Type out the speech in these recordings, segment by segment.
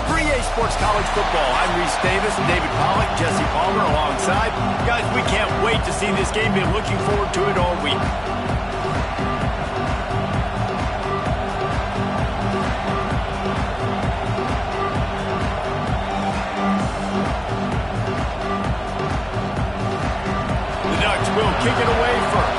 For EA Sports College Football, I'm Reese Davis and David Pollack, Jesse Palmer alongside. Guys, we can't wait to see this game. Been looking forward to it all week. The Ducks will kick it away first.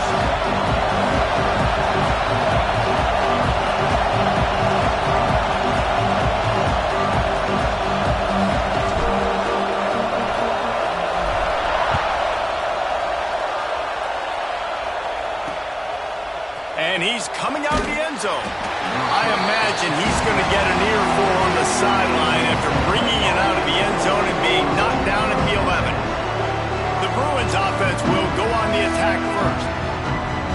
And he's coming out of the end zone. I imagine he's going to get an earful on the sideline after bringing it out of the end zone and being knocked down at the 11. The Bruins offense will go on the attack first.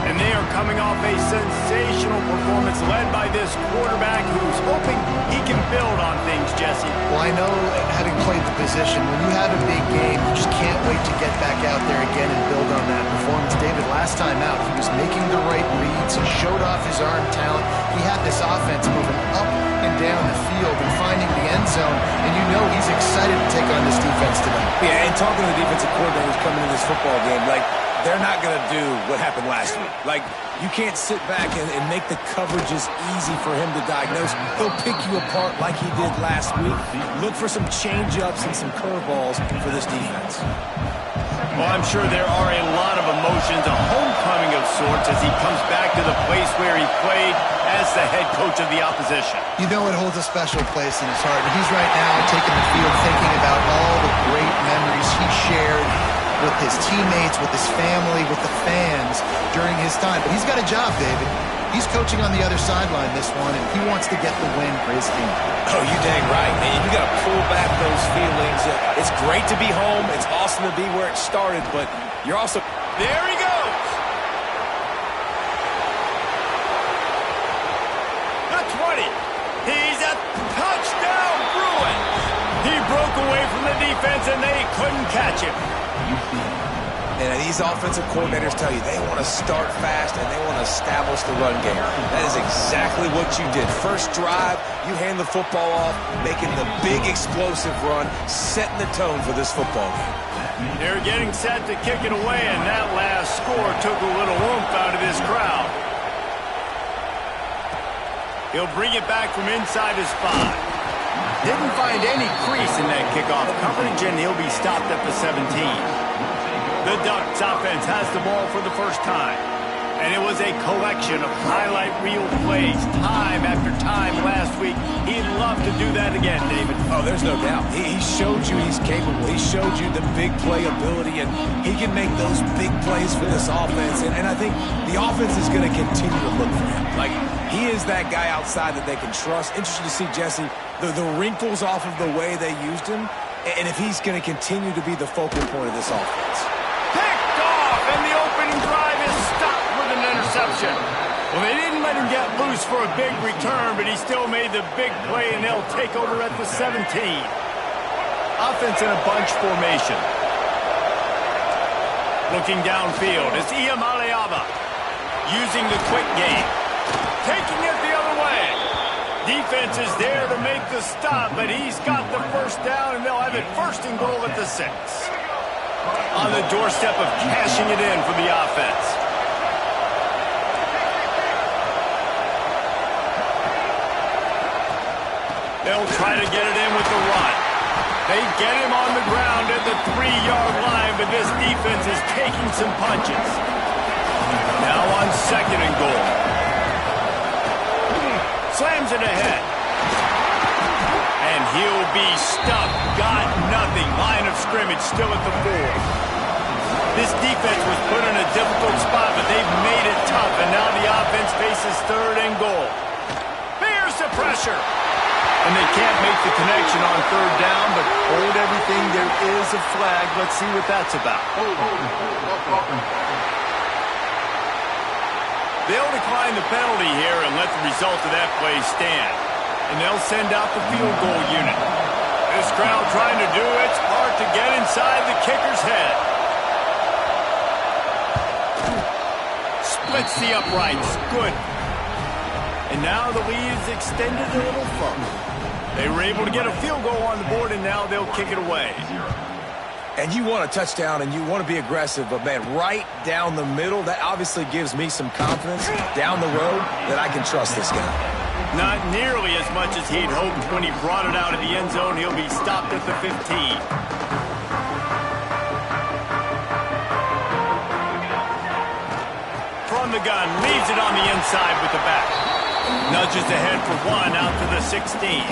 And they are coming off a sensational performance led by this quarterback who's hoping he can build on things, Jesse. Well, I know, having played the position, when you have a big game, you just can't wait to get back out there again and build on that performance. David, last time out, he was making the right reads. He showed off his arm talent. He had this offense moving up and down the field and finding the end zone. And you know he's excited to take on this defense tonight. Yeah, and talking to the defensive coordinators coming into this football game, like, they're not going to do what happened last week. Like, you can't sit back and make the coverages easy for him to diagnose. He'll pick you apart like he did last week. Look for some change-ups and some curveballs for this defense. Well, I'm sure there are a lot of emotions, a homecoming of sorts as he comes back to the place where he played as the head coach of the opposition. You know it holds a special place in his heart. And he's right now taking the field thinking about all the great memories he shared with his teammates, with his family, with the fans during his time. But he's got a job, David. He's coaching on the other sideline this one, and he wants to get the win for his team. Oh, you dang right, man. You got to pull back those feelings. It's great to be home. It's awesome to be where it started, but you're also... There he goes! The 20. He's a touchdown Bruins! He broke away from the defense, and they couldn't catch him. And these offensive coordinators tell you they want to start fast and they want to establish the run game. That is exactly what you did. First drive, you hand the football off, making the big explosive run, setting the tone for this football game. They're getting set to kick it away, and that last score took a little oomph out of this crowd. He'll bring it back from inside his 5. Didn't find any crease in that kickoff coverage, and he'll be stopped at the 17. The Ducks offense has the ball for the first time. And it was a collection of highlight reel plays time after time last week. He'd love to do that again, David. Oh, there's no doubt. He showed you he's capable. He showed you the big play ability, and he can make those big plays for this offense. And I think the offense is going to continue to look for him. Like, he is that guy outside that they can trust. Interesting to see, Jesse, the wrinkles off of the way they used him, and if he's going to continue to be the focal point of this offense. Picked off, and the opening drive is stopped with an interception. Well, they didn't let him get loose for a big return, but he still made the big play, and they'll take over at the 17. Offense in a bunch formation. Looking downfield, it's Iamaleava using the quick game. Taking it the other way. Defense is there to make the stop, but he's got the first down, and they'll have it first and goal at the 6. On the doorstep of cashing it in for the offense. They'll try to get it in with the run. They get him on the ground at the 3-yard line, but this defense is taking some punches. Now on second and goal. Slams it ahead. And he'll be stuck. Got nothing. Line of scrimmage still at the 4. This defense was put in a difficult spot, but they've made it tough. And now the offense faces third and goal. Here's the pressure. And they can't make the connection on third down, but hold everything. There is a flag. Let's see what that's about. They'll decline the penalty here and let the result of that play stand. And they'll send out the field goal unit. This crowd trying to do its part to get inside the kicker's head. Splits the uprights. Good. And now the lead is extended a little further. They were able to get a field goal on the board, and now they'll kick it away. And you want a touchdown, and you want to be aggressive, but, man, right down the middle, that obviously gives me some confidence down the road that I can trust this guy. Not nearly as much as he'd hoped when he brought it out of the end zone. He'll be stopped at the 15. From the gun, leaves it on the inside with the back. Nudges ahead for one out to the 16.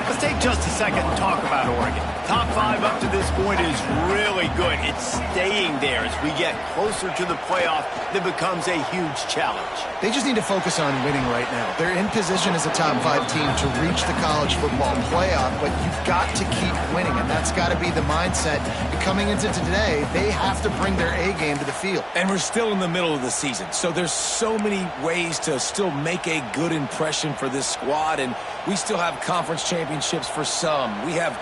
Let's take just a second and talk about Oregon. Top 5 up to this point is really good. It's staying there. As we get closer to the playoff, that becomes a huge challenge. They just need to focus on winning right now. They're in position as a top 5 team to reach the college football playoff, but you've got to keep winning, and that's got to be the mindset. Coming into today, they have to bring their A game to the field. And we're still in the middle of the season, so there's so many ways to still make a good impression for this squad, and we still have conference championships for some. We have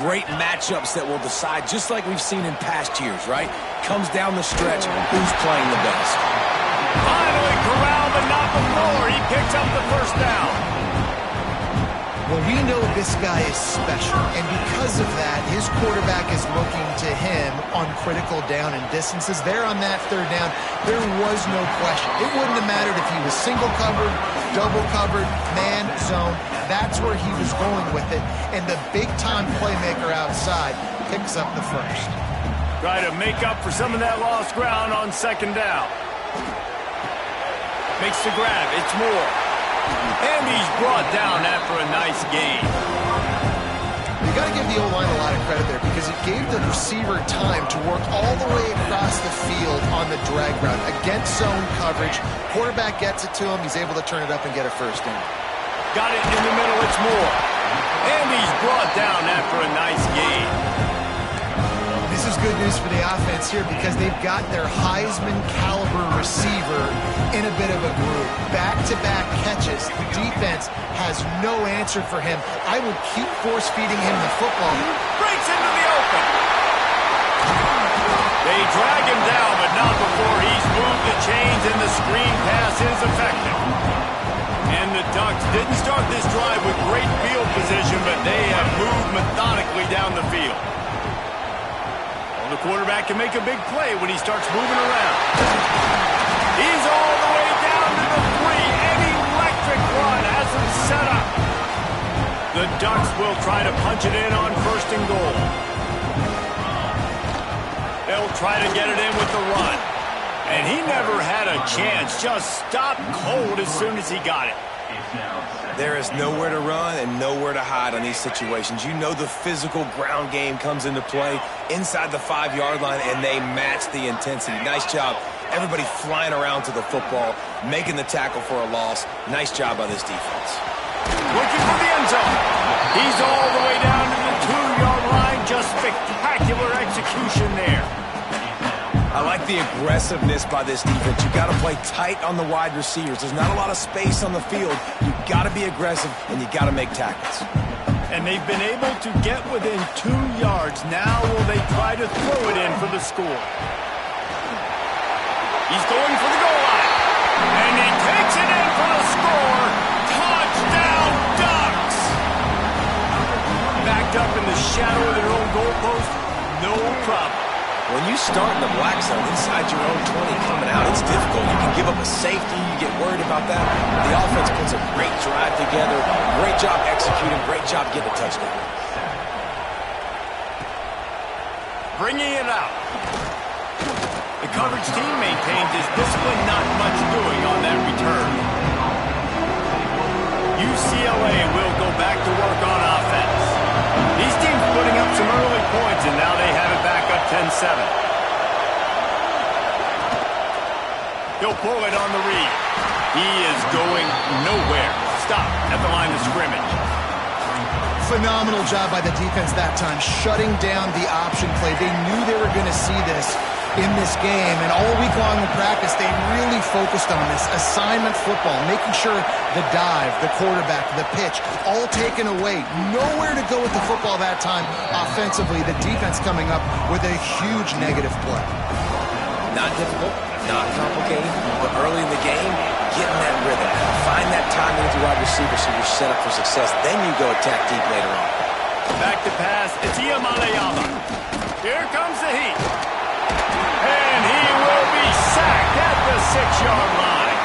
great matchups that will decide, just like we've seen in past years, right? Comes down the stretch, who's playing the best. Finally corralled, but not before. He picks up the first down. Well, we know this guy is special, and because of that, his quarterback is looking to him on critical down and distances. There on that third down, there was no question. It wouldn't have mattered if he was single covered, double covered, man, zone. That's where he was going with it, and the big-time playmaker outside picks up the first. Try to make up for some of that lost ground on second down. Makes the grab. It's Moore. And he's brought down after a nice gain. You got to give the O-line a lot of credit there because it gave the receiver time to work all the way across the field on the drag route. Against zone coverage, quarterback gets it to him. He's able to turn it up and get a first down. Got it in the middle. It's Moore. And he's brought down after a nice gain. This is good news for the offense here because they've got their Heisman-caliber receiver in a bit of a groove. Back-to-back catches. The defense has no answer for him. I would keep force-feeding him the football. Breaks into the open. They drag him down, but not before he's moved the chains and the screen pass is effective. And the Ducks didn't start this drive with great field position, but they have moved methodically down the field. The quarterback can make a big play when he starts moving around. He's all the way down to the 3. An electric run has him set up. The Ducks will try to punch it in on 1st and goal. They'll try to get it in with the run. And he never had a chance. Just stopped cold as soon as he got it. There is nowhere to run and nowhere to hide on these situations. You know the physical ground game comes into play inside the 5-yard line, and they match the intensity. Nice job. Everybody flying around to the football, making the tackle for a loss. Nice job by this defense. Looking for the end zone. He's all the way down to the 2-yard line. Just spectacular execution there. I like the aggressiveness by this defense. You've got to play tight on the wide receivers. There's not a lot of space on the field. You've got to be aggressive, and you've got to make tackles. And they've been able to get within 2 yards. Now will they try to throw it in for the score? He's going for the goal line. And he takes it in for the score. Touchdown, Ducks! Backed up in the shadow of their own goalpost, no problem. When you start in the black zone inside your own 20 coming out, it's difficult. You can give up a safety. You get worried about that. The offense puts a great drive together. Great job executing. Great job getting a touchdown. Bringing it out. The coverage team maintains his discipline. Not much doing on that return. UCLA will go back to work on offense. These teams putting up some early points, and now they have it back up 10-7. He'll pull it on the read. He is going nowhere. Stop at the line of scrimmage. Phenomenal job by the defense that time, shutting down the option play. They knew they were going to see this in this game, and all week long in practice, they really focused on this assignment football, making sure the dive, the quarterback, the pitch, all taken away. Nowhere to go with the football that time offensively. The defense coming up with a huge negative play. Not difficult, not complicated, but early in the game, get in that rhythm. Find that timing with your wide receiver so you're set up for success. Then you go attack deep later on. Back to pass. It's Iamaleava. Here comes the heat. And he will be sacked at the 6-yard line.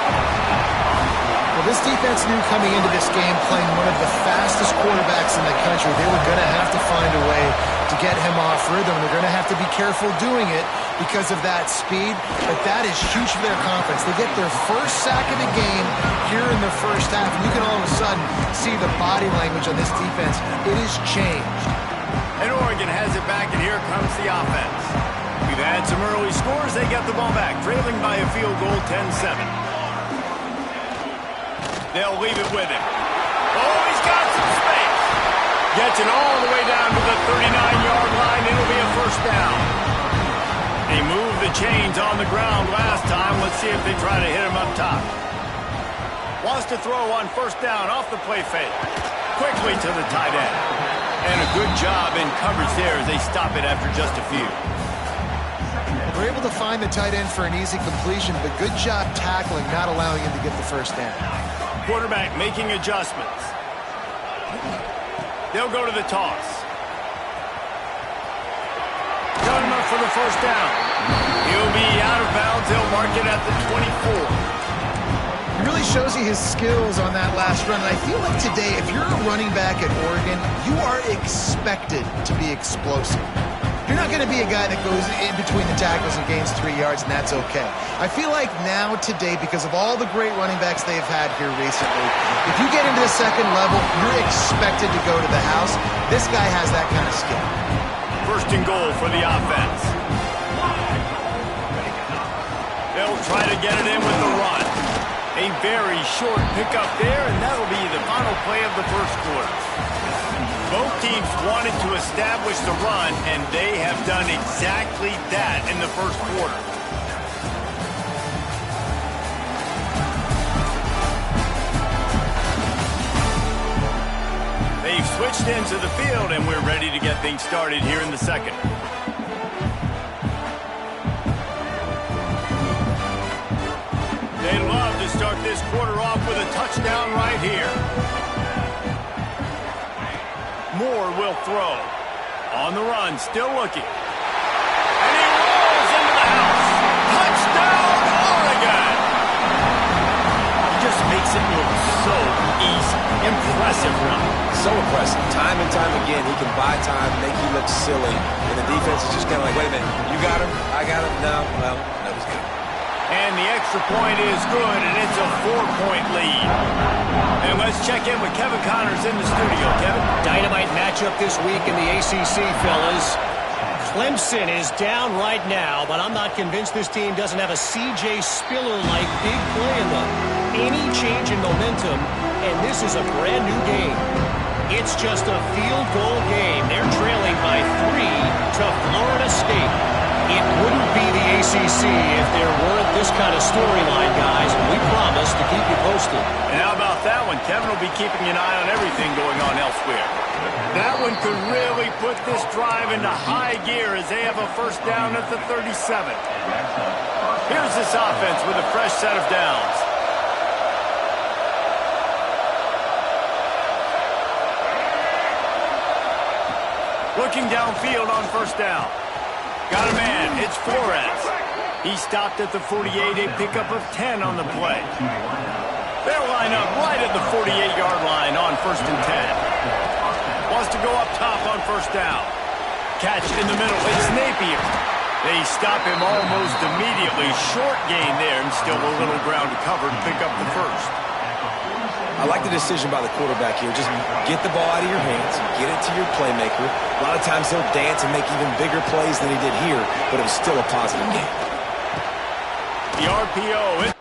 Well, this defense knew coming into this game, playing one of the fastest quarterbacks in the country, they were going to have to find a way to get him off rhythm. They're going to have to be careful doing it because of that speed, but that is huge for their confidence. They get their first sack of the game here in the first half, and you can all of a sudden see the body language on this defense. It has changed. And Oregon has it back, and here comes the offense. We've had some early scores. They get the ball back, trailing by a field goal, 10-7. They'll leave it with him. Oh, he's got some space. Gets it all the way down to the 39-yard line. It'll be a first down. They moved the chains on the ground last time. Let's see if they try to hit him up top. Wants to throw on first down off the play fake. Quickly to the tight end. And a good job in coverage there as they stop it after just a few. We're able to find the tight end for an easy completion, but good job tackling, not allowing him to get the first down. Quarterback making adjustments. They'll go to the toss. Got him up for the first down. He'll be out of bounds. They'll mark it at the 24. It really shows you his skills on that last run. And I feel like today, if you're a running back at Oregon, you are expected to be explosive. You're not going to be a guy that goes in between the tackles and gains 3 yards, and that's okay. I feel like now, today, because of all the great running backs they've had here recently, if you get into the second level, you're expected to go to the house. This guy has that kind of skill. First and goal for the offense. They'll try to get it in with the run. A very short pickup there, and that'll be the final play of the first quarter. Both teams wanted to establish the run, and they have done exactly that in the first quarter. They've switched into the field, and we're ready to get things started here in the second. They love to start this quarter off with a touchdown right here. Moore will throw. On the run, still looking. And he rolls into the house. Touchdown, Oregon! He just makes it look so easy. Impressive run. So impressive. Time and time again, he can buy time, make you look silly. And the defense is just kind of like, wait a minute, you got him? I got him? No, well, no, he's good. And the extra point is good, and it's a 4-point lead. And let's check in with Kevin Connors in the studio. Kevin? Dynamite matchup this week in the ACC, fellas. Clemson is down right now, but I'm not convinced this team doesn't have a C.J. Spiller-like big play in them. Any change in momentum, and this is a brand-new game. It's just a field goal game. They're trailing by 3 to Florida State. It wouldn't be the ACC if there weren't this kind of storyline, guys, and we promise to keep you posted. And how about that one? Kevin will be keeping an eye on everything going on elsewhere. That one could really put this drive into high gear as they have a first down at the 37. Here's this offense with a fresh set of downs. Looking downfield on first down. Got a man. It's Flores. He stopped at the 48, a pickup of 10 on the play. They'll line up right at the 48-yard line on first and 10. Wants to go up top on first down. Catch in the middle. It's Napier. They stop him almost immediately. Short gain there, and still a little ground to cover to pick up the first. I like the decision by the quarterback here. Just get the ball out of your hands, get it to your playmaker. A lot of times he'll dance and make even bigger plays than he did here, but it was still a positive game. The RPO.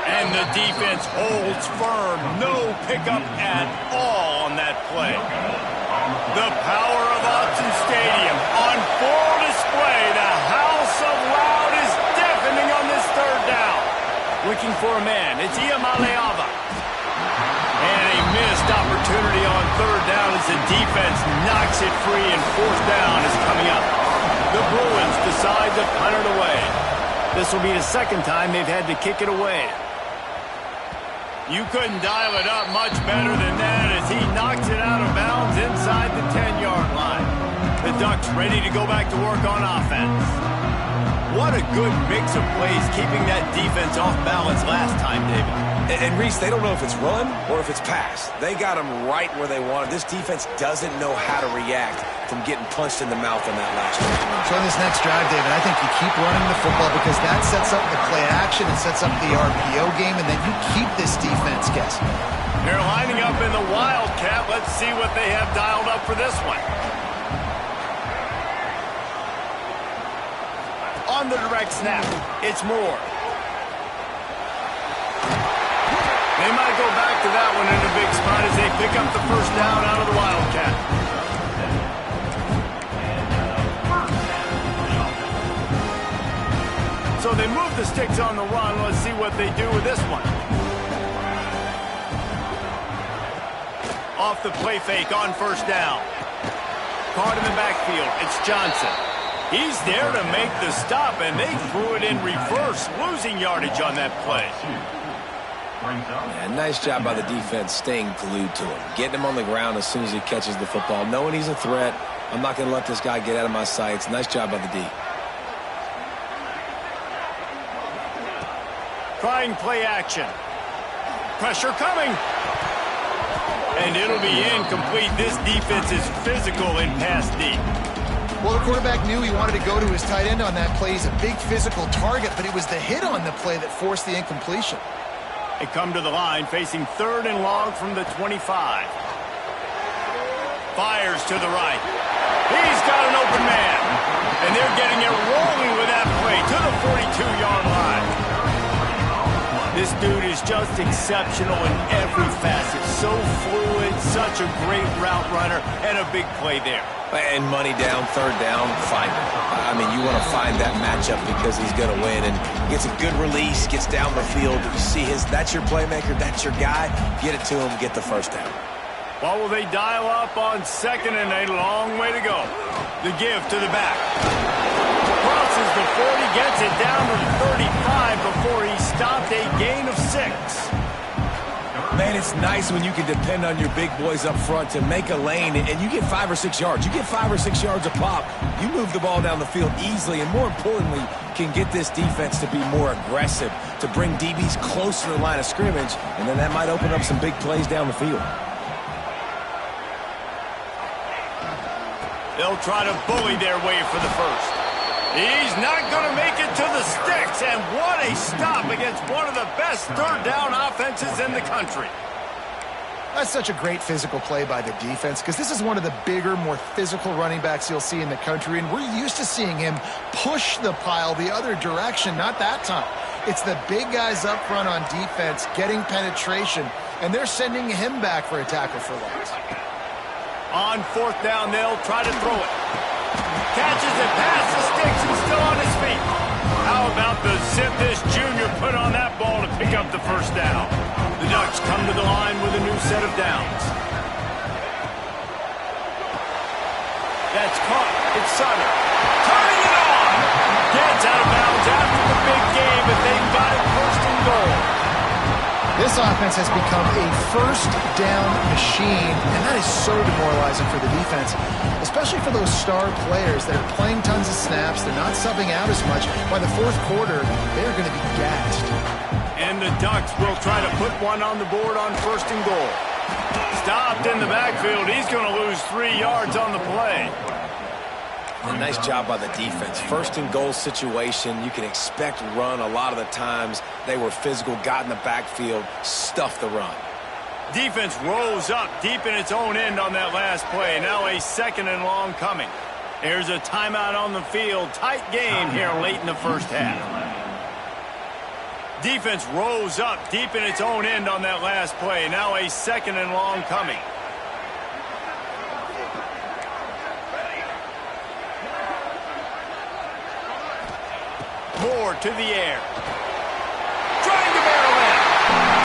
And the defense holds firm. No pickup at all on that play. The power of Autzen Stadium on full display. The house of loud is deafening on this third down. Looking for a man. It's Iamaleava. And a missed opportunity on third down as the defense knocks it free, and fourth down is coming up. The Bruins to decide to punt it away. This will be the second time they've had to kick it away. You couldn't dial it up much better than that as he knocks it out of bounds inside the 10-yard line. The Ducks ready to go back to work on offense. What a good mix of plays keeping that defense off balance last time, David. And Reese, they don't know if it's run or if it's pass. They got them right where they wanted. This defense doesn't know how to react from getting punched in the mouth on that last one. So in this next drive, David, I think you keep running the football because that sets up the play action, it sets up the RPO game, and then you keep this defense guessing. They're lining up in the Wildcat. Let's see what they have dialed up for this one. On the direct snap, it's Moore. They might go back to that one in a big spot as they pick up the first down out of the Wildcat. So they move the sticks on the run. Let's see what they do with this one. Off the play fake on first down. Caught in the backfield. It's Johnson. He's there to make the stop, and they threw it in reverse, losing yardage on that play. Yeah, nice job by the defense staying glued to him, getting him on the ground as soon as he catches the football, knowing he's a threat. I'm not going to let this guy get out of my sights. Nice job by the D. Trying play action. Pressure coming. And it'll be incomplete. This defense is physical in pass deep. Well, the quarterback knew he wanted to go to his tight end on that play. He's a big physical target, but it was the hit on the play that forced the incompletion. They come to the line facing 3rd and long from the 25. Fires to the right. He's got an open man. And they're getting it rolling with that play to the 42-yard line. This dude is just exceptional in every facet. So fluid, such a great route runner, and a big play there. And money down, 3rd down, find him. I mean, you want to find that matchup because he's going to win. And gets a good release, gets down the field. You see that's your playmaker, that's your guy. Get it to him, get the first down. What will they dial up on 2nd and a long way to go? The give to the back. Crosses the 40, gets it down to the 35 before he stopped, a gain of 6. Man, it's nice when you can depend on your big boys up front to make a lane, and you get 5 or 6 yards. You get 5 or 6 yards a pop. You move the ball down the field easily, and more importantly, can get this defense to be more aggressive, to bring DBs closer to the line of scrimmage, and then that might open up some big plays down the field. They'll try to bully their way for the first. He's not going to make it to the sticks, and what a stop against one of the best 3rd down offenses in the country. That's such a great physical play by the defense because this is one of the bigger, more physical running backs you'll see in the country, and we're used to seeing him push the pile the other direction, not that time. It's the big guys up front on defense getting penetration, and they're sending him back for a tackle for loss. On 4th down, they'll try to throw it. Catches it past the sticks and still on his feet. How about the zip this junior put on that ball to pick up the first down? The Ducks come to the line with a new set of downs. That's caught. It's Sutter. Turning it on. Gets out of bounds after the big game, but they've got it 1st and goal. This offense has become a first down machine, and that is so demoralizing for the defense, especially for those star players that are playing tons of snaps. They're not subbing out as much. By the 4th quarter, they're going to be gassed. And the Ducks will try to put one on the board on 1st and goal. Stopped in the backfield. He's going to lose 3 yards on the play. A nice job by the defense. 1st and goal situation. You can expect run a lot of the times. They were physical, got in the backfield, stuffed the run. Defense rose up deep in its own end on that last play. Now a 2nd and long coming. There's a timeout on the field. Tight game here late in the first half. Defense rose up deep in its own end on that last play. Now a 2nd and long coming. Moore to the air. Trying to barrel in.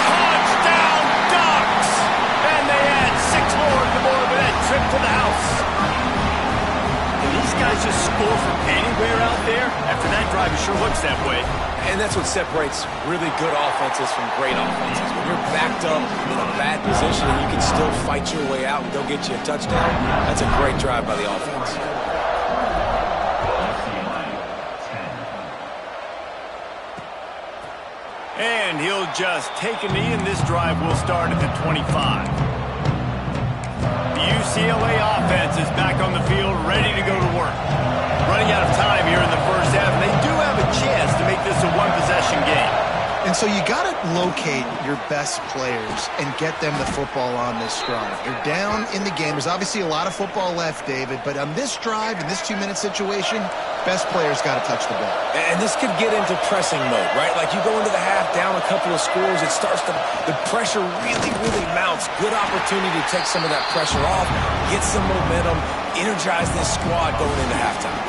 Touchdown, Ducks! And they add 6 more to the board with that trip to the house. Did these guys just score from anywhere out there? sure looks that way. And that's what separates really good offenses from great offenses. When you're backed up in a bad position and you can still fight your way out and go get you a touchdown, that's a great drive by the offense. And he'll just take a knee, and this drive will start at the 25. The UCLA offense is back on the field, ready to go to work. Running out of time here in the first half, and they do have a chance to make this a one-possession game. And so you got to locate your best players and get them the football on this drive. You're down in the game. There's obviously a lot of football left, David, but on this drive, in this 2-minute situation, best players got to touch the ball. And this could get into pressing mode, right? Like you go into the half down a couple of scores, it starts to, the pressure really mounts. Good opportunity to take some of that pressure off, get some momentum, energize this squad going into halftime.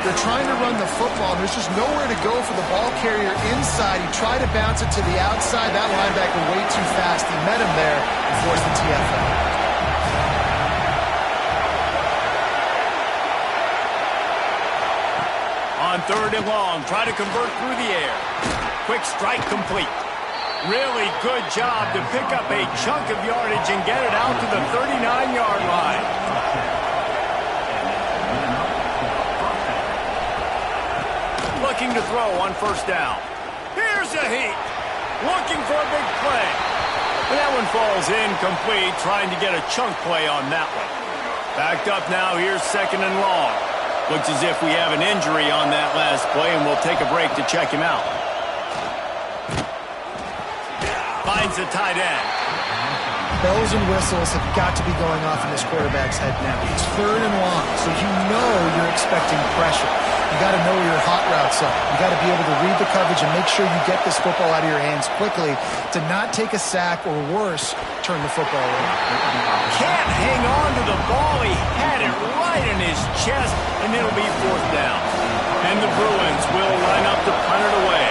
They're trying to run the football, and there's just nowhere to go for the ball carrier inside. He tried to bounce it to the outside. That linebacker way too fast. He met him there and forced the TFL. On 3rd and long, try to convert through the air. Quick strike complete. Really good job to pick up a chunk of yardage and get it out to the 39-yard line. Looking to throw on 1st down. Here's a heat. Looking for a big play. And that one falls incomplete, trying to get a chunk play on that one. Backed up now, here's 2nd and long. Looks as if we have an injury on that last play, and we'll take a break to check him out. Finds the tight end. Bells and whistles have got to be going off in this quarterback's head now. It's 3rd and long, so you know you're expecting pressure. You got to know where your hot routes are. You got to be able to read the coverage and make sure you get this football out of your hands quickly to not take a sack or worse, turn the football over. Can't hang on to the ball. He had it right in his chest, and it'll be 4th down. And the Bruins will line up to punt it away.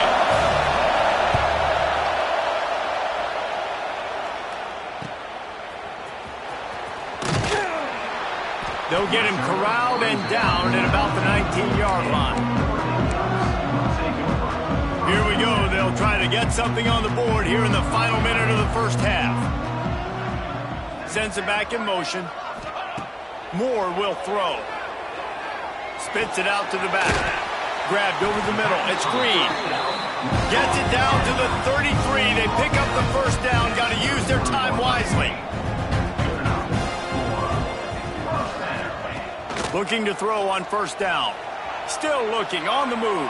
They'll get him corralled and down at about the 19-yard line. Here we go. They'll try to get something on the board here in the final minute of the first half. Sends it back in motion. Moore will throw. Spits it out to the back. Grabbed over the middle. It's Green. Gets it down to the 33. They pick up the 1st down. Got to use their time wisely. Looking to throw on 1st down. Still looking, on the move.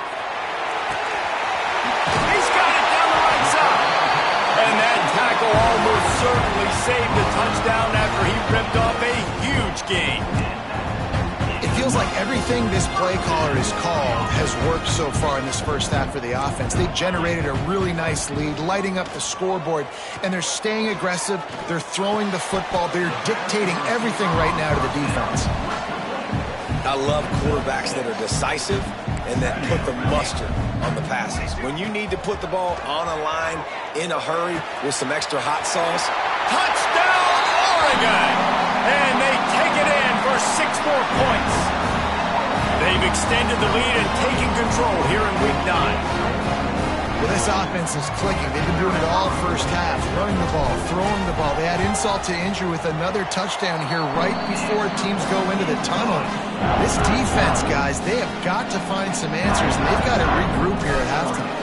He's got it down the right side. And that tackle almost certainly saved a touchdown after he ripped off a huge gain. It feels like everything this play caller has called has worked so far in this first half for the offense. They generated a really nice lead, lighting up the scoreboard, and they're staying aggressive. They're throwing the football. They're dictating everything right now to the defense. I love quarterbacks that are decisive and that put the mustard on the passes. When you need to put the ball on a line in a hurry with some extra hot sauce. Touchdown, Oregon! And they take it in for 6 more points. They've extended the lead and taken control here in Week 9. Well, this offense is clicking. They've been doing it all first half, running the ball, throwing the ball. They had insult to injury with another touchdown here right before teams go into the tunnel. This defense, guys, they have got to find some answers, and they've got to regroup here at halftime.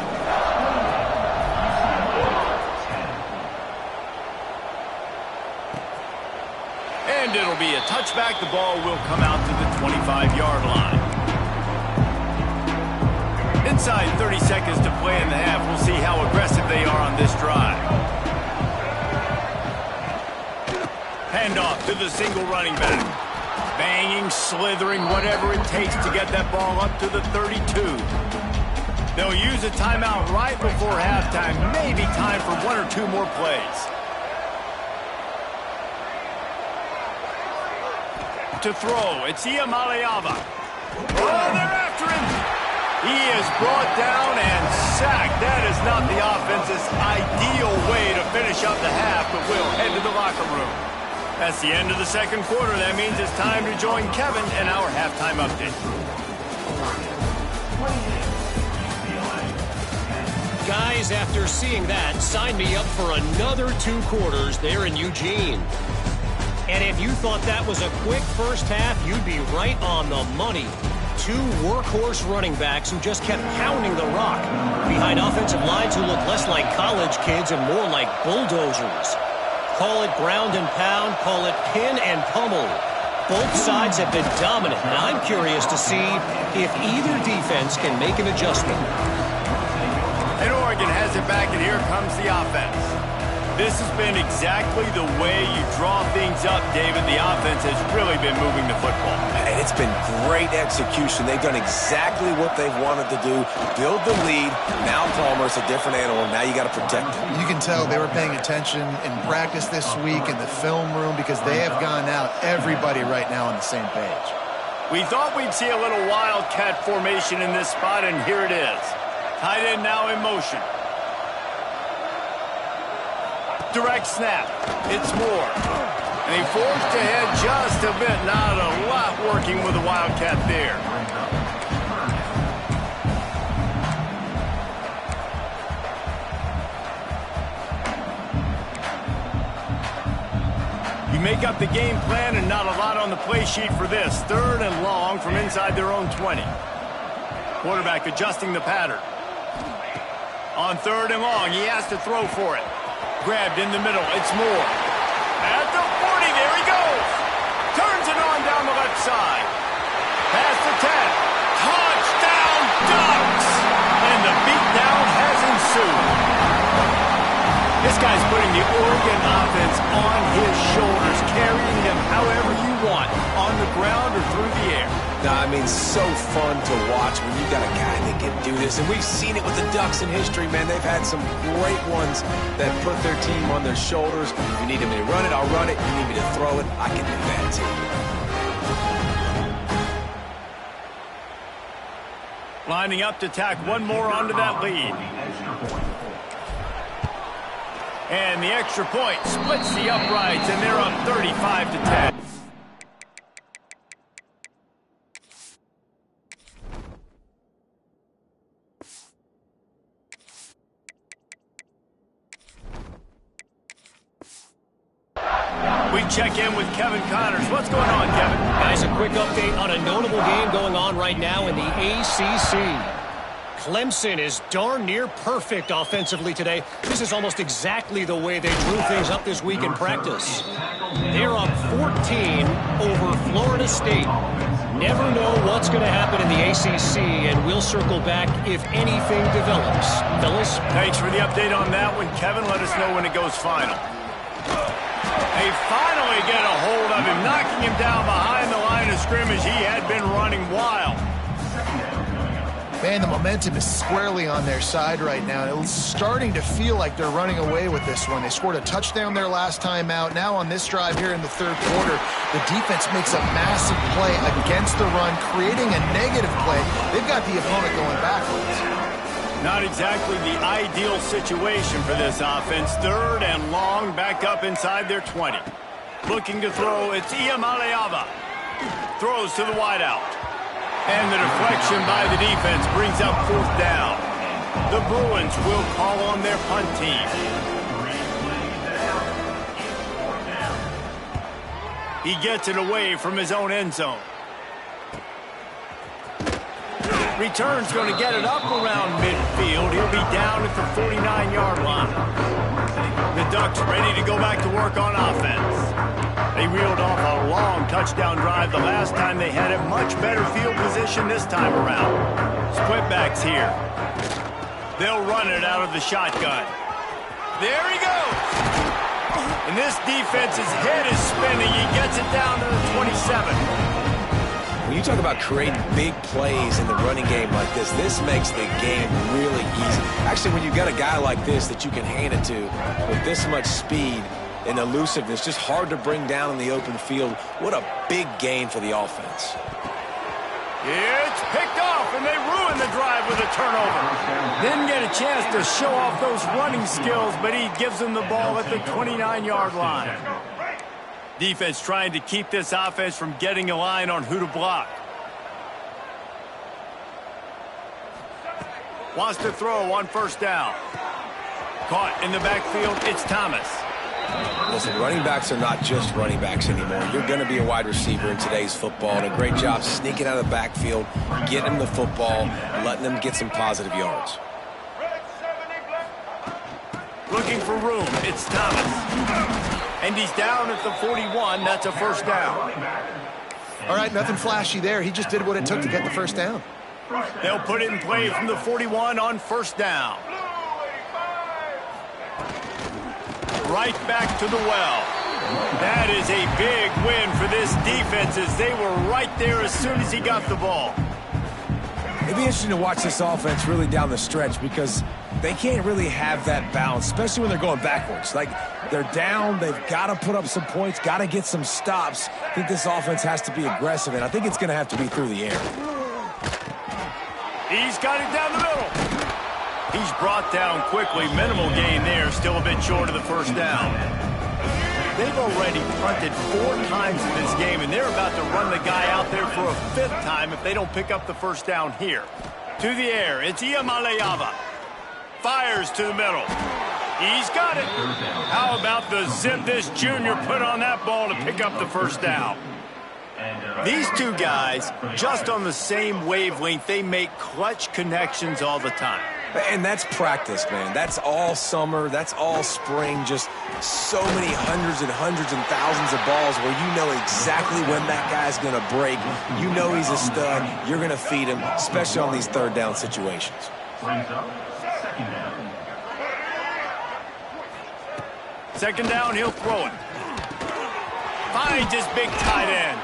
And it'll be a touchback. The ball will come out to the 25-yard line. Inside 30 seconds to play in the half. We'll see how aggressive they are on this drive. Handoff to the single running back. Banging, slithering, whatever it takes to get that ball up to the 32. They'll use a timeout right before halftime. Maybe time for 1 or 2 more plays. To throw, it's Iamaleava. Oh, they're after him. He is brought down and sacked. That is not the offense's ideal way to finish up the half, but we'll head to the locker room. That's the end of the second quarter. That means it's time to join Kevin in our halftime update. Guys, after seeing that, sign me up for another 2 quarters there in Eugene. And if you thought that was a quick first half, you'd be right on the money. 2 workhorse running backs who just kept pounding the rock behind offensive lines who look less like college kids and more like bulldozers. Call it ground and pound, call it pin and pummel. Both sides have been dominant, and I'm curious to see if either defense can make an adjustment. And Oregon has it back, and here comes the offense. This has been exactly the way you draw things up, David. The offense has really been moving the football. And it's been great execution. They've done exactly what they've wanted to do. Build the lead. Now Palmer's a different animal. Now you got to protect him. You can tell they were paying attention in practice this week in the film room because they have gone out, everybody right now on the same page. We thought we'd see a little wildcat formation in this spot, and here it is. Tight end now in motion. Direct snap. It's Moore. And he forced ahead just a bit. Not a lot working with the Wildcat there. You make up the game plan and not a lot on the play sheet for this. 3rd and long from inside their own 20. Quarterback adjusting the pattern. On 3rd and long, he has to throw for it. Grabbed in the middle. It's Moore. At the 40, there he goes. Turns it on down the left side. Past the 10. Touchdown Ducks! And the beatdown has ensued. This guy's putting the Oregon offense on his shoulders, carrying them however you want, on the ground or through the air. I mean, so fun to watch when you got a guy that can do this. And we've seen it with the Ducks in history, man. They've had some great ones that put their team on their shoulders. If you need me to run it, I'll run it. You need me to throw it, I can do that too. Lining up to tack one more onto that lead. And the extra point splits the uprights, and they're up 35-10. We check in with Kevin Connors. What's going on, Kevin? Guys, a quick update on a notable game going on right now in the ACC. Clemson is darn near perfect offensively today. This is almost exactly the way they drew things up this week in practice. They're up 14 over Florida State. Never know what's going to happen in the ACC, and we'll circle back if anything develops. Fellas? Thanks for the update on that one, Kevin. Let us know when it goes final. They finally get a hold of him, knocking him down behind the line of scrimmage. He had been running wild. Man, the momentum is squarely on their side right now. It's starting to feel like they're running away with this one. They scored a touchdown their last time out. Now on this drive here in the 3rd quarter, the defense makes a massive play against the run, creating a negative play. They've got the opponent going backwards. Not exactly the ideal situation for this offense. 3rd and long, back up inside their 20. Looking to throw, it's Iamaleava. Throws to the wideout. And the deflection by the defense brings up 4th down. The Bruins will call on their punt team. He gets it away from his own end zone. Return's going to get it up around midfield. He'll be down at the 49-yard line. The Ducks ready to go back to work on offense. They reeled off a long touchdown drive the last time they had it. Much better field position this time around. Split backs here. They'll run it out of the shotgun. There he goes. And this defense's head is spinning. He gets it down to the 27. When you talk about creating big plays in the running game like this makes the game really easy. Actually, when you've got a guy like this that you can hand it to with this much speed and elusiveness, just hard to bring down in the open field. What a big gain for the offense. It's picked off, and they ruin the drive with a turnover. Didn't get a chance to show off those running skills, but he gives them the ball at the 29-yard line. Defense trying to keep this offense from getting a line on who to block. Wants to throw on first down. Caught in the backfield, it's Thomas. Listen, running backs are not just running backs anymore. You're going to be a wide receiver in today's football, and a great job sneaking out of the backfield, getting them the football, and letting them get some positive yards. Looking for room, it's Thomas. And he's down at the 41. That's a first down. All right, nothing flashy there. He just did what it took to get the first down. They'll put it in play from the 41 on first down. Right back to the well. That is a big win for this defense as they were right there as soon as he got the ball. It'd be interesting to watch this offense really down the stretch because they can't really have that balance, especially when they're going backwards. Like, they're down, they've got to put up some points, got to get some stops. I think this offense has to be aggressive, and I think it's going to have to be through the air. He's got it down the middle. He's brought down quickly. Minimal gain there, still a bit short of the first down. They've already punted 4 times in this game, and they're about to run the guy out there for a 5th time if they don't pick up the first down here. To the air, it's Iamaleava. Fires to the middle. He's got it. How about the zip this junior put on that ball to pick up the first down? These two guys, just on the same wavelength, they make clutch connections all the time. And that's practice, man. That's all summer. That's all spring. Just so many hundreds and thousands of balls where you know exactly when that guy's going to break. You know he's a stud. You're going to feed him, especially on these third down situations. Second down, he'll throw it. Finds his big tight end.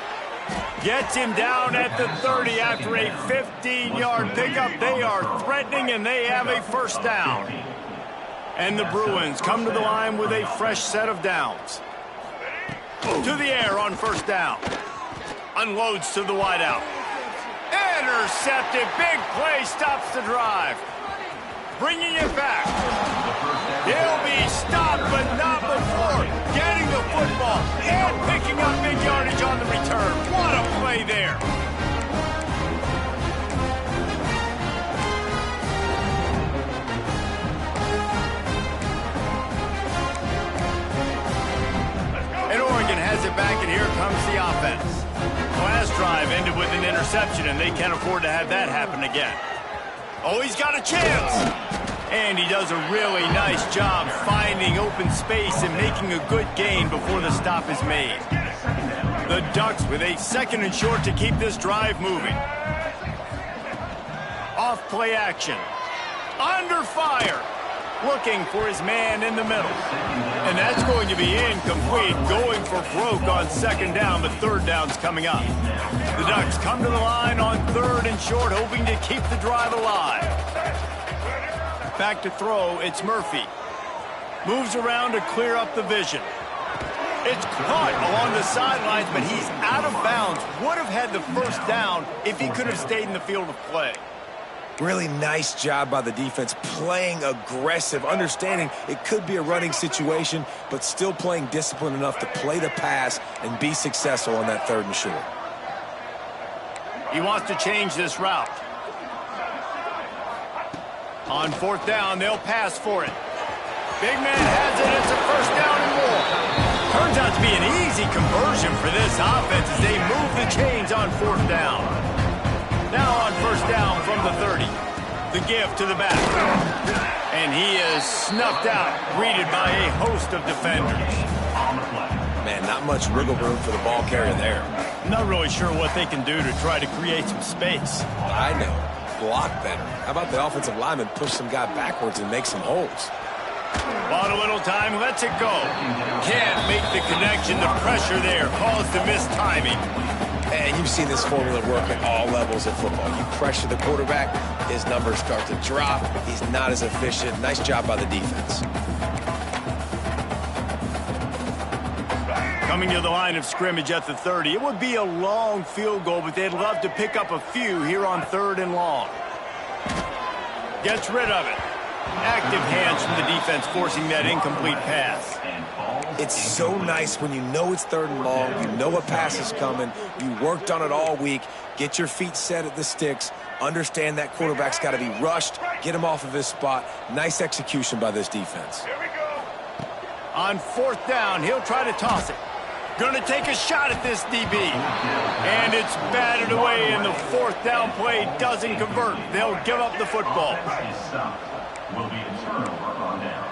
Gets him down at the 30 after a 15-yard pickup. They are threatening, and they have a first down. And the Bruins come to the line with a fresh set of downs. To the air on first down. Unloads to the wideout. Intercepted. Big play stops the drive. Bringing it back. He'll be stopped, but not before getting the football and picking up big yardage on the return. What a play there. And Oregon has it back, and here comes the offense. The last drive ended with an interception, and they can't afford to have that happen again. Oh, he's got a chance. And he does a really nice job finding open space and making a good gain before the stop is made. The Ducks with a 2nd and short to keep this drive moving. Off play action. Under fire. Looking for his man in the middle. And that's going to be incomplete. Going for broke on 2nd down, but 3rd down's coming up. The Ducks come to the line on 3rd and short, hoping to keep the drive alive. Back to throw, it's Murphy. Moves around to clear up the vision. It's caught along the sidelines, but he's out of bounds. Would have had the first down if he could have stayed in the field of play. Really nice job by the defense, playing aggressive, understanding it could be a running situation, but still playing disciplined enough to play the pass and be successful on that 3rd and short. He wants to change this route. On 4th down, they'll pass for it. Big man has it. It's a first down and more. Turns out to be an easy conversion for this offense as they move the chains on 4th down. Now on first down from the 30. The give to the back. And he is snuffed out, greeted by a host of defenders. Man, not much wiggle room for the ball carrier there. Not really sure what they can do to try to create some space. I know. Block better. How about the offensive lineman push some guy backwards and make some holes? Bought a little time, lets it go. Can't make the connection. The pressure there caused the mistiming. And you've seen this formula work at all levels of football. You pressure the quarterback, his numbers start to drop. He's not as efficient. Nice job by the defense. Coming to the line of scrimmage at the 30. It would be a long field goal, but they'd love to pick up a few here on 3rd and long. Gets rid of it. Active hands from the defense forcing that incomplete pass. It's so nice when you know it's 3rd and long, you know a pass is coming, you worked on it all week, get your feet set at the sticks, understand that quarterback's got to be rushed, get him off of his spot. Nice execution by this defense. On 4th down, he'll try to toss it. Going to take a shot at this DB. And it's batted away, and the 4th down play doesn't convert. They'll give up the football. Will be a turnover on downs.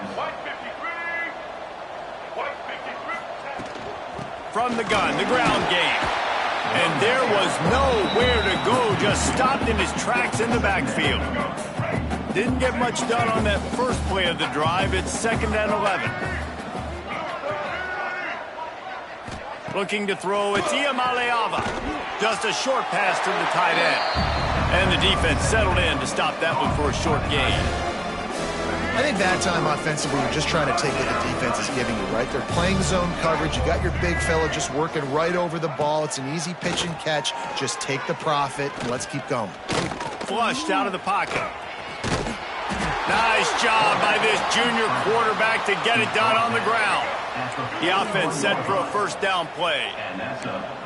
From the gun, the ground game. And there was nowhere to go, just stopped in his tracks in the backfield. Didn't get much done on that first play of the drive. It's 2nd and 11. Looking to throw, it's Iamaleava. Just a short pass to the tight end. And the defense settled in to stop that one for a short gain. I think that time offensively, you're just trying to take what the defense is giving you, right? They're playing zone coverage. You got your big fella just working right over the ball. It's an easy pitch and catch. Just take the profit and let's keep going. Flushed out of the pocket. Nice job by this junior quarterback to get it done on the ground. The offense set for a 1st down play.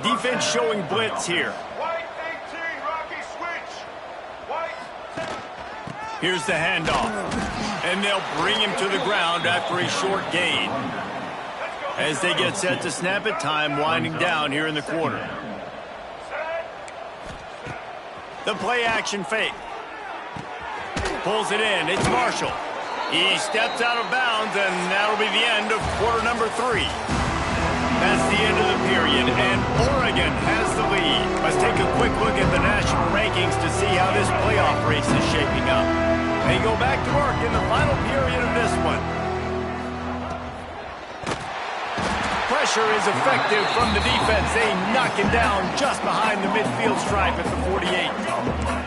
Defense showing blitz here. Here's the handoff. And they'll bring him to the ground after a short gain. As they get set to snap it, time winding down here in the quarter. The play action fake. Pulls it in. It's Marshall. He steps out of bounds, and that'll be the end of quarter number 3. That's the end of the period, and Oregon has the lead. Let's take a quick look at the national rankings to see how this playoff race is shaping up. They go back to work in the final period of this one. Pressure is effective from the defense. They knock him down just behind the midfield stripe at the 48.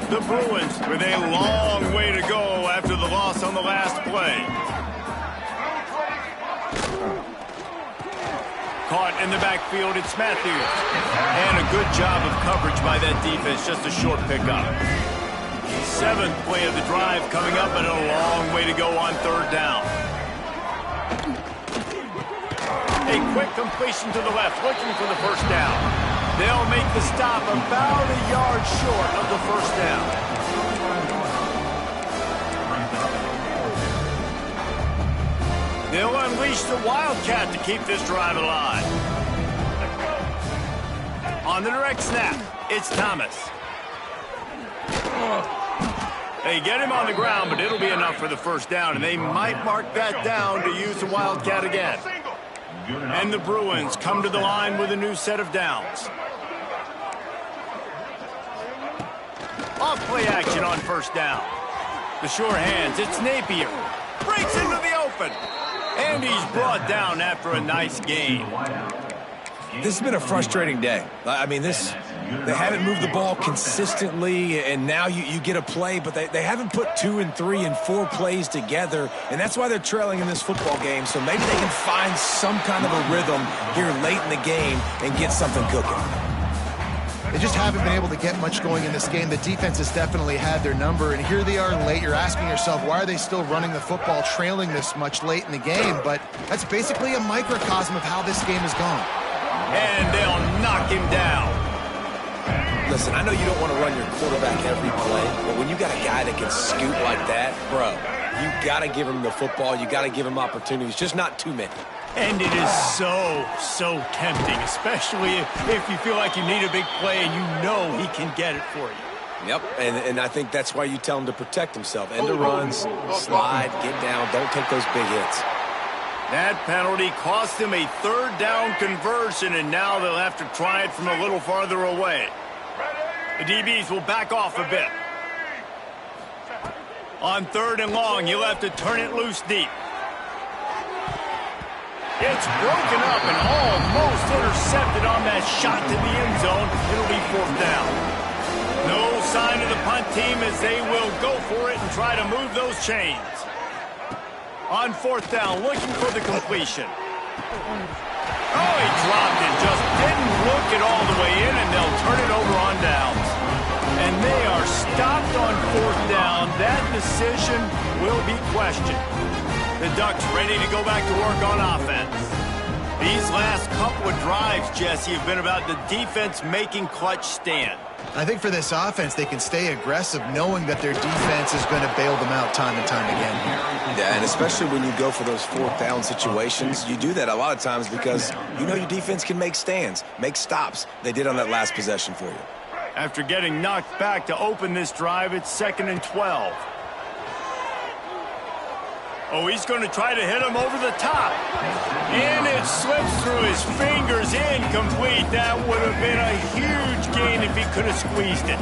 The Bruins with a long way to go after the loss on the last play. Caught in the backfield, it's Matthews. And a good job of coverage by that defense, just a short pickup. 7th play of the drive coming up, and a long way to go on 3rd down. A quick completion to the left, looking for the 1st down. They'll make the stop about a yard short of the 1st down. They'll unleash the Wildcat to keep this drive alive. On the direct snap, it's Thomas. They get him on the ground, but it'll be enough for the 1st down, and they might mark that down to use the Wildcat again. And the Bruins come to the line with a new set of downs. Off play action on 1st down. The sure hands, it's Napier. Breaks into the open. And he's brought down after a nice gain. This has been a frustrating day. I mean, they haven't moved the ball consistently, and now you get a play, but they haven't put 2 and 3 and 4 plays together, and that's why they're trailing in this football game. So maybe they can find some kind of a rhythm here late in the game and get something cooking. They just haven't been able to get much going in this game. The defense has definitely had their number, and here they are late. You're asking yourself, why are they still running the football, trailing this much late in the game? But that's basically a microcosm of how this game has gone. And they'll knock him down. Listen, I know you don't want to run your quarterback every play, but when you got a guy that can scoot like that, bro, you got to give him the football. You got to give him opportunities, just not too many. And it is so tempting, especially if you feel like you need a big play and you know he can get it for you. Yep, and I think that's why you tell him to protect himself. End of runs, slide, get down, don't take those big hits. That penalty cost him a 3rd down conversion, and now they'll have to try it from a little farther away. The DBs will back off a bit. On 3rd and long, he'll have to turn it loose deep. It's broken up and almost intercepted on that shot to the end zone. It'll be 4th down. No sign of the punt team as they will go for it and try to move those chains. On 4th down, looking for the completion. Oh, he dropped it. Just didn't look it all the way in, and they'll turn it over on downs. And they are stopped on 4th down. That decision will be questioned. The Ducks ready to go back to work on offense. These last couple of drives, Jesse, have been about the defense making clutch stand. I think for this offense, they can stay aggressive knowing that their defense is going to bail them out time and time again. Yeah, and especially when you go for those fourth down situations, you do that a lot of times because you know your defense can make stands, make stops. They did on that last possession for you. After getting knocked back to open this drive, it's 2nd and 12. Oh, he's going to try to hit him over the top. And it slips through his fingers, incomplete. That would have been a huge gain if he could have squeezed it.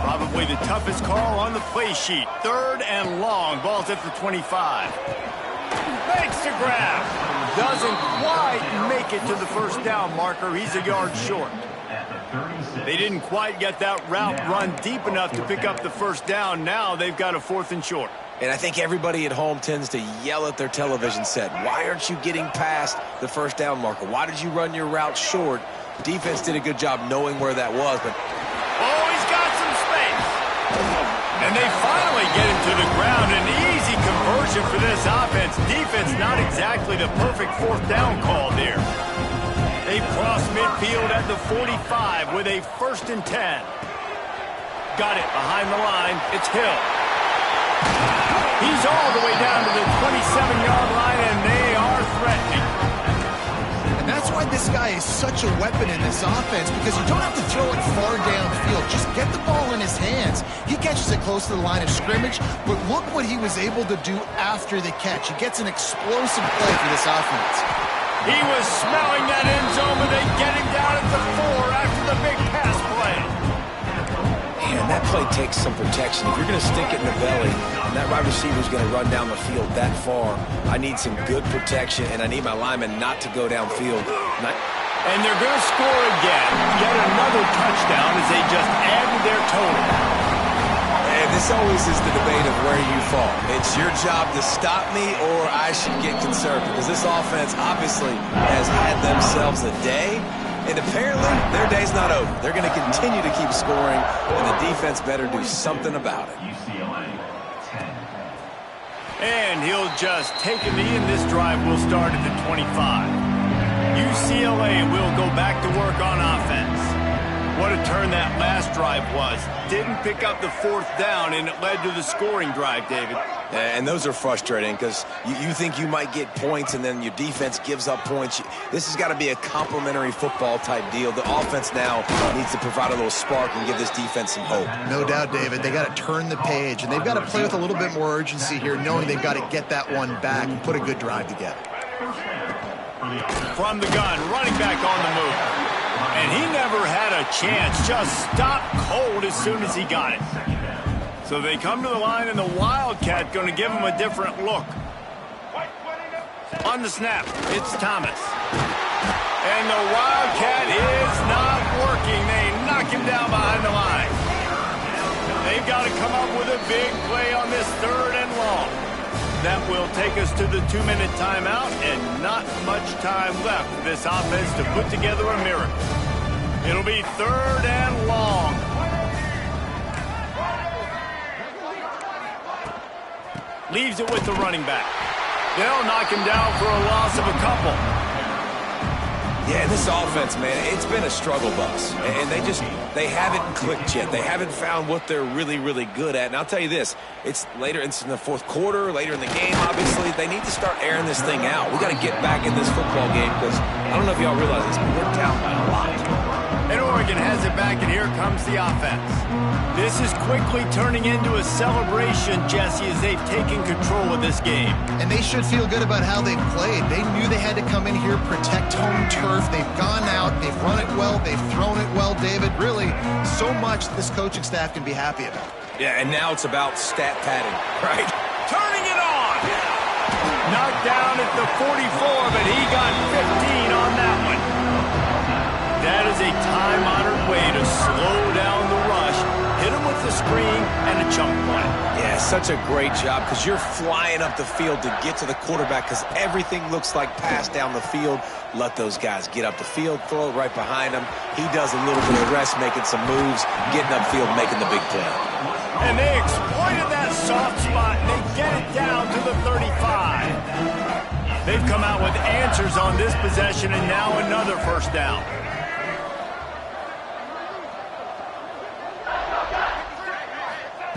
Probably the toughest call on the play sheet. 3rd and long. Ball's at the 25. Makes the grab. Doesn't quite make it to the first down marker. He's a yard short. They didn't quite get that route run deep enough to pick up the first down. Now they've got a 4th and short. And I think everybody at home tends to yell at their television set. Why aren't you getting past the first down marker? Why did you run your route short? Defense did a good job knowing where that was, but... Oh, he's got some space. And they finally get him to the ground. An easy conversion for this offense. Defense not exactly the perfect 4th down call there. They cross midfield at the 45 with a 1st and 10. Got it behind the line. It's Hill. He's all the way down to the 27-yard line, and they are threatening. And that's why this guy is such a weapon in this offense, because you don't have to throw it far downfield. Just get the ball in his hands. He catches it close to the line of scrimmage, but look what he was able to do after the catch. He gets an explosive play for this offense. He was smelling that end zone, but they get him down at the 4 after the big pass play. Man, that play takes some protection. If you're going to stick it in the belly, and that wide receiver is going to run down the field that far, I need some good protection, and I need my lineman not to go downfield. And they're going to score again. Yet another touchdown as they just added their total. And this always is the debate of where you fall. It's your job to stop me, or I should get conservative, because this offense obviously has had themselves a day. And apparently, their day's not over. They're going to continue to keep scoring, and the defense better do something about it. UCLA, 10. And he'll just take a knee, and this drive will start at the 25. UCLA will go back to work on offense. What a turn that last drive was. Didn't pick up the 4th down, and it led to the scoring drive, David. And those are frustrating because you think you might get points and then your defense gives up points. This has got to be a complementary football type deal. The offense now needs to provide a little spark and give this defense some hope. No doubt, David. They got to turn the page, and they've got to play with a little bit more urgency here, knowing they've got to get that one back and put a good drive together. From the gun, running back on the move. And he never had a chance. Just stopped cold as soon as he got it. So they come to the line, and the Wildcat going to give him a different look. On the snap, it's Thomas. And the Wildcat is not working. They knock him down behind the line. They've got to come up with a big play on this 3rd and long. That will take us to the 2-minute timeout, and not much time left for this offense to put together a miracle. It'll be 3rd and long. Leaves it with the running back. They'll knock him down for a loss of a couple. Yeah, this offense, man, it's been a struggle bus. And they haven't clicked yet. They haven't found what they're really, really good at. And I'll tell you this, it's later, it's in the 4th quarter, later in the game, obviously. They need to start airing this thing out. We got to get back in this football game because I don't know if y'all realize this, but we're down by a lot. And Oregon has it back, and here comes the offense. This is quickly turning into a celebration, Jesse, as they've taken control of this game. And they should feel good about how they've played. They knew they had to come in here, protect home turf. They've gone out, they've run it well, they've thrown it well, David. Really, so much this coaching staff can be happy about. Yeah, and now it's about stat padding, right? Turning it on! Knocked down at the 44, but he got 15 on that one. That is a time-honored way to slow down the rush, hit him with the screen, and a chunk play. Yeah, such a great job because you're flying up the field to get to the quarterback because everything looks like pass down the field. Let those guys get up the field, throw it right behind him. He does a little bit of rest, making some moves, getting upfield, making the big play. And they exploited that soft spot, and they get it down to the 35. They've come out with answers on this possession, and now another first down.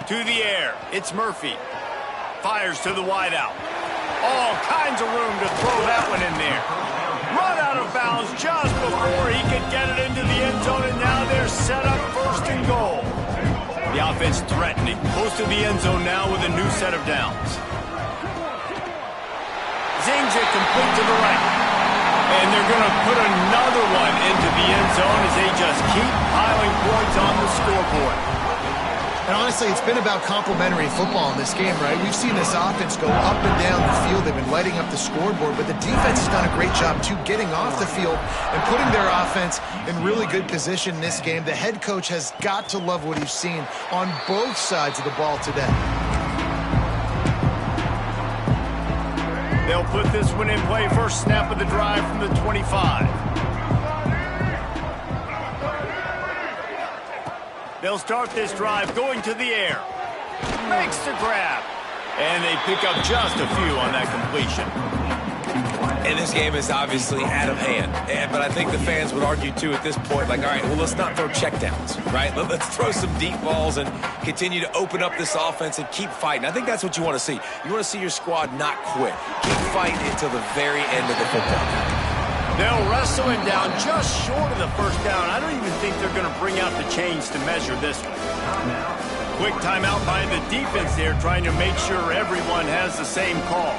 To the air, it's Murphy. Fires to the wideout. All kinds of room to throw that one in there. Run out of bounds just before he could get it into the end zone, and now they're set up first and goal. The offense threatening, close to the end zone now with a new set of downs. Zings it complete to the right. And they're going to put another one into the end zone as they just keep piling points on the scoreboard. And honestly, it's been about complementary football in this game, right? We've seen this offense go up and down the field. They've been lighting up the scoreboard, but the defense has done a great job, too, getting off the field and putting their offense in really good position in this game. The head coach has got to love what he's seen on both sides of the ball today. They'll put this one in play. First snap of the drive from the 25. They'll start this drive going to the air. Makes the grab. And they pick up just a few on that completion. And this game is obviously out of hand. But I think the fans would argue, too, at this point, like, all right, well, let's not throw checkdowns, right? Let's throw some deep balls and continue to open up this offense and keep fighting. I think that's what you want to see. You want to see your squad not quit. Keep fighting until the very end of the football. They'll wrestle him down just short of the first down. I don't even think they're going to bring out the chains to measure this one. Quick timeout by the defense there, trying to make sure everyone has the same call.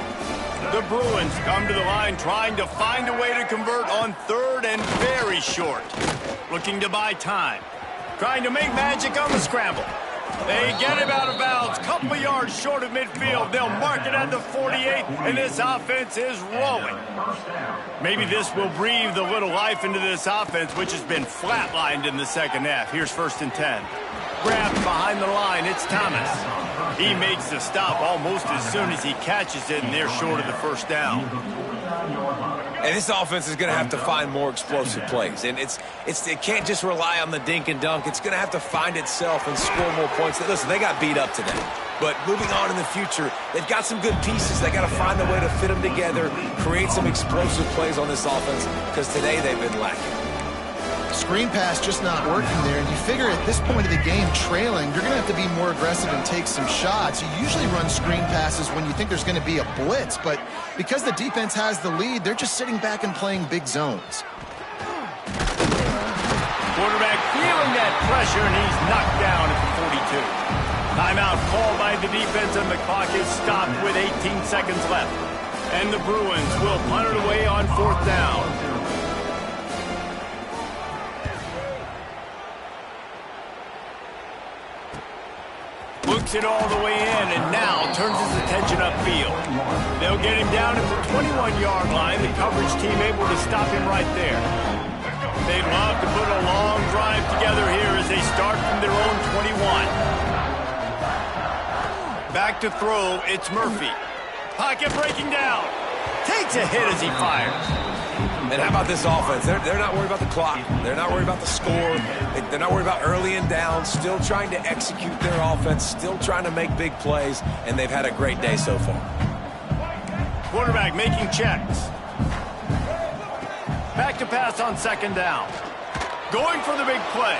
The Bruins come to the line trying to find a way to convert on third and very short. Looking to buy time. Trying to make magic on the scramble. They get him out of bounds, couple of yards short of midfield. They'll mark it at the 48, and this offense is rolling. Maybe this will breathe a little life into this offense, which has been flatlined in the second half. Here's 1st and 10. Grabbed behind the line, it's Thomas. He makes the stop almost as soon as he catches it, and they're short of the first down. And this offense is going to have to find more explosive plays. And it can't just rely on the dink and dunk. It's going to have to find itself and score more points. Listen, they got beat up today. But moving on in the future, they've got some good pieces. They got to find a way to fit them together, create some explosive plays on this offense, because today they've been lacking. Screen pass just not working there, and you figure at this point of the game, trailing, you're going to have to be more aggressive and take some shots. You usually run screen passes when you think there's going to be a blitz, but because the defense has the lead, they're just sitting back and playing big zones. Quarterback feeling that pressure, and he's knocked down at the 42. Timeout called by the defense, and the clock is stopped with 18 seconds left. And the Bruins will punt it away on 4th down. Looks it all the way in, and now turns his attention upfield. They'll get him down at the 21-yard line. The coverage team able to stop him right there. They'd love to put a long drive together here as they start from their own 21. Back to throw, it's Murphy. Pocket breaking down. Takes a hit as he fires. And how about this offense? They're not worried about the clock. They're not worried about the score. They're not worried about early and down. Still trying to execute their offense. Still trying to make big plays. And they've had a great day so far. Quarterback making checks. Back to pass on 2nd down. Going for the big play.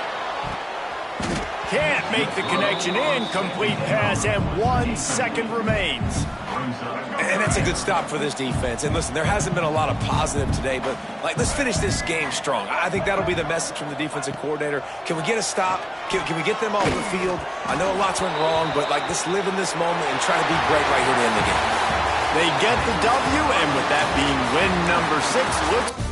Can't make the connection. Incomplete pass, and 1 second remains. And that's a good stop for this defense. And listen, there hasn't been a lot of positive today, but let's finish this game strong. I think that'll be the message from the defensive coordinator. Can we get a stop? Can we get them off the field? I know lots went wrong, but let's live in this moment and try to be great right here to end the game. They get the W, and with that being win number 6, looks